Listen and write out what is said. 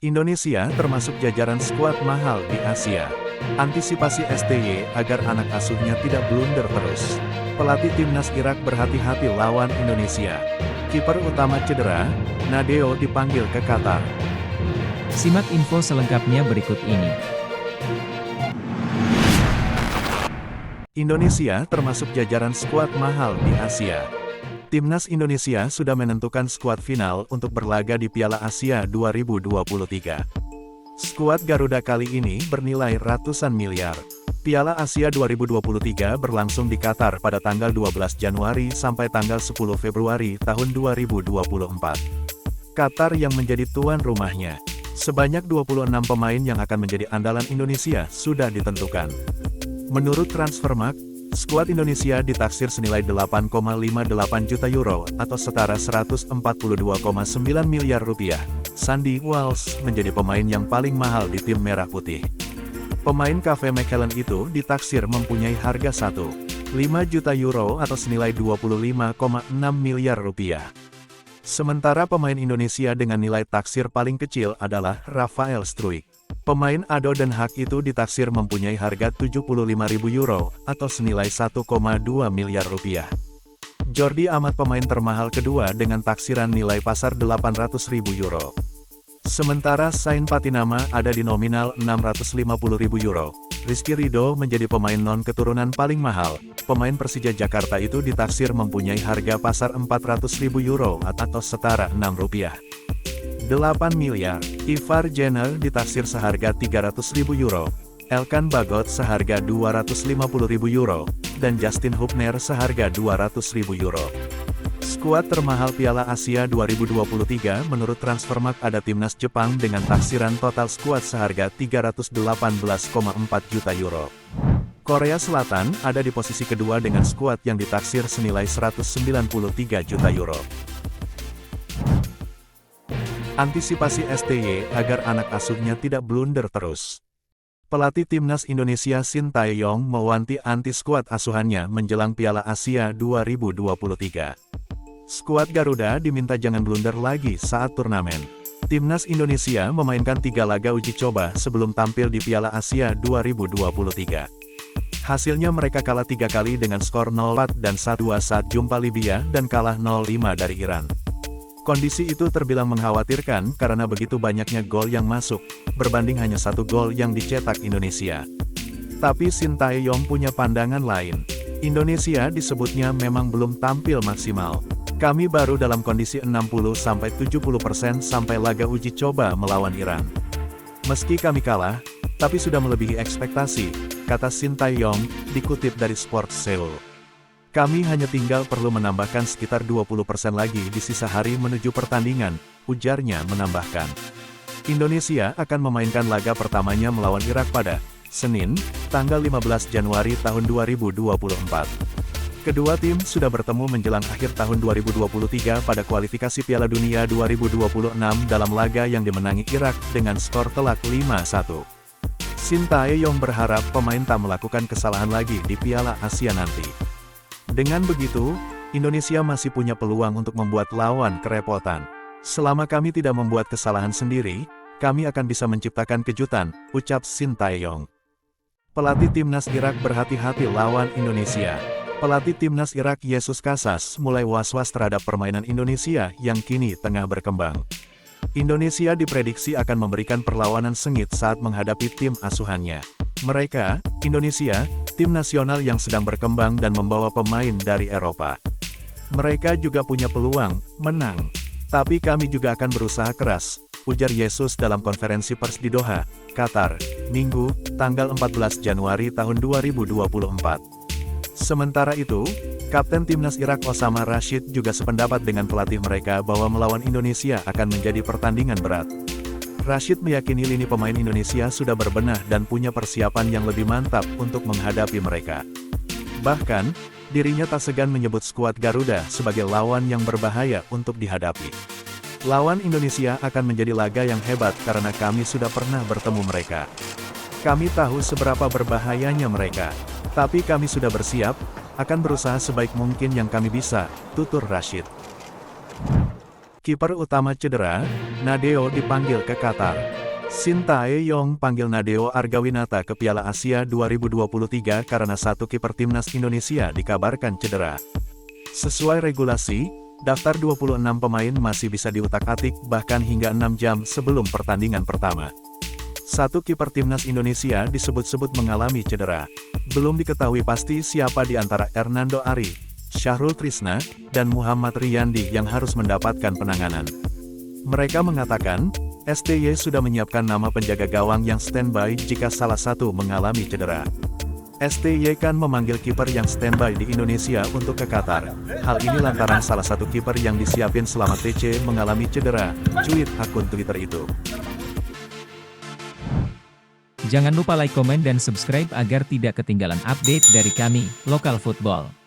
Indonesia termasuk jajaran skuad mahal di Asia. Antisipasi STY agar anak asuhnya tidak blunder terus. Pelatih timnas Irak berhati-hati lawan Indonesia. Kiper utama cedera, Nadeo dipanggil ke Qatar. Simak info selengkapnya berikut ini. Indonesia termasuk jajaran skuad mahal di Asia. Timnas Indonesia sudah menentukan skuad final untuk berlaga di Piala Asia 2023. Skuad Garuda kali ini bernilai ratusan miliar. Piala Asia 2023 berlangsung di Qatar pada tanggal 12 Januari sampai tanggal 10 Februari tahun 2024. Qatar yang menjadi tuan rumahnya. Sebanyak 26 pemain yang akan menjadi andalan Indonesia sudah ditentukan. Menurut Transfermarkt, skuad Indonesia ditaksir senilai 8,58 juta euro atau setara 142,9 miliar rupiah. Sandy Walsh menjadi pemain yang paling mahal di tim merah putih. Pemain Cafe McKellen itu ditaksir mempunyai harga 1,5 juta euro atau senilai 25,6 miliar rupiah. Sementara pemain Indonesia dengan nilai taksir paling kecil adalah Rafael Struijk. Pemain Ado Den Haag itu ditaksir mempunyai harga 75.000 euro atau senilai 1,2 miliar rupiah. Jordi Amat pemain termahal kedua dengan taksiran nilai pasar 800.000 euro. Sementara Sain Patinama ada di nominal 650.000 euro. Rizky Ridho menjadi pemain non-keturunan paling mahal. Pemain Persija Jakarta itu ditaksir mempunyai harga pasar 400.000 euro atau setara 6 rupiah. 8 miliar. Ivar Jenner ditaksir seharga 300.000 euro. Elkan Bagot seharga 250.000 euro. Dan Justin Hubner seharga 200.000 euro. Skuad termahal Piala Asia 2023 menurut Transfermarkt ada timnas Jepang dengan taksiran total skuad seharga 318,4 juta euro. Korea Selatan ada di posisi kedua dengan skuad yang ditaksir senilai 193 juta euro. Antisipasi STY agar anak asuhnya tidak blunder terus. Pelatih timnas Indonesia Shin Tae-yong mewanti anti-skuad asuhannya menjelang Piala Asia 2023. Skuad Garuda diminta jangan blunder lagi saat turnamen. Timnas Indonesia memainkan 3 laga uji coba sebelum tampil di Piala Asia 2023. Hasilnya mereka kalah 3 kali dengan skor 0-4 dan 1-2 saat jumpa Libya dan kalah 0-5 dari Iran. Kondisi itu terbilang mengkhawatirkan karena begitu banyaknya gol yang masuk, berbanding hanya 1 gol yang dicetak Indonesia. Tapi Shin Tae-yong punya pandangan lain. Indonesia disebutnya memang belum tampil maksimal. Kami baru dalam kondisi 60-70% sampai laga uji coba melawan Iran. Meski kami kalah, tapi sudah melebihi ekspektasi, kata Shin Tae-yong, dikutip dari Sports Seoul. Kami hanya tinggal perlu menambahkan sekitar 20% lagi di sisa hari menuju pertandingan, ujarnya menambahkan. Indonesia akan memainkan laga pertamanya melawan Irak pada Senin, tanggal 15 Januari tahun 2024. Kedua tim sudah bertemu menjelang akhir tahun 2023 pada kualifikasi Piala Dunia 2026 dalam laga yang dimenangi Irak dengan skor telak 5-1. Shin Tae-yong berharap pemain tak melakukan kesalahan lagi di Piala Asia nanti. Dengan begitu, Indonesia masih punya peluang untuk membuat lawan kerepotan. Selama kami tidak membuat kesalahan sendiri, kami akan bisa menciptakan kejutan, ucap Shin Tae-yong. Pelatih timnas Irak berhati-hati lawan Indonesia. Pelatih timnas Irak Yesus Casas mulai was-was terhadap permainan Indonesia yang kini tengah berkembang. Indonesia diprediksi akan memberikan perlawanan sengit saat menghadapi tim asuhannya. Mereka, Indonesia, tim nasional yang sedang berkembang dan membawa pemain dari Eropa. Mereka juga punya peluang menang. Tapi kami juga akan berusaha keras, ujar Yesus dalam konferensi pers di Doha, Qatar, Minggu, tanggal 14 Januari tahun 2024. Sementara itu, Kapten Timnas Irak Osama Rashid juga sependapat dengan pelatih mereka bahwa melawan Indonesia akan menjadi pertandingan berat. Rashid meyakini lini pemain Indonesia sudah berbenah dan punya persiapan yang lebih mantap untuk menghadapi mereka. Bahkan, dirinya tak segan menyebut skuad Garuda sebagai lawan yang berbahaya untuk dihadapi. Lawan Indonesia akan menjadi laga yang hebat karena kami sudah pernah bertemu mereka. Kami tahu seberapa berbahayanya mereka. Tapi kami sudah bersiap, akan berusaha sebaik mungkin yang kami bisa, tutur Rashid. Kiper utama cedera, Nadeo dipanggil ke Qatar. Shin Tae-yong panggil Nadeo Argawinata ke Piala Asia 2023 karena satu kiper timnas Indonesia dikabarkan cedera. Sesuai regulasi, daftar 26 pemain masih bisa diutak-atik bahkan hingga 6 jam sebelum pertandingan pertama. Satu kiper timnas Indonesia disebut-sebut mengalami cedera. Belum diketahui pasti siapa di antara Hernando Ari, Syahrul Trisna, dan Muhammad Riyandi yang harus mendapatkan penanganan. Mereka mengatakan, STY sudah menyiapkan nama penjaga gawang yang standby jika salah satu mengalami cedera. STY kan memanggil kiper yang standby di Indonesia untuk ke Qatar. Hal ini lantaran salah satu kiper yang disiapin selama TC mengalami cedera, cuit akun Twitter itu. Jangan lupa like, komen, dan subscribe agar tidak ketinggalan update dari kami, Lokal Football.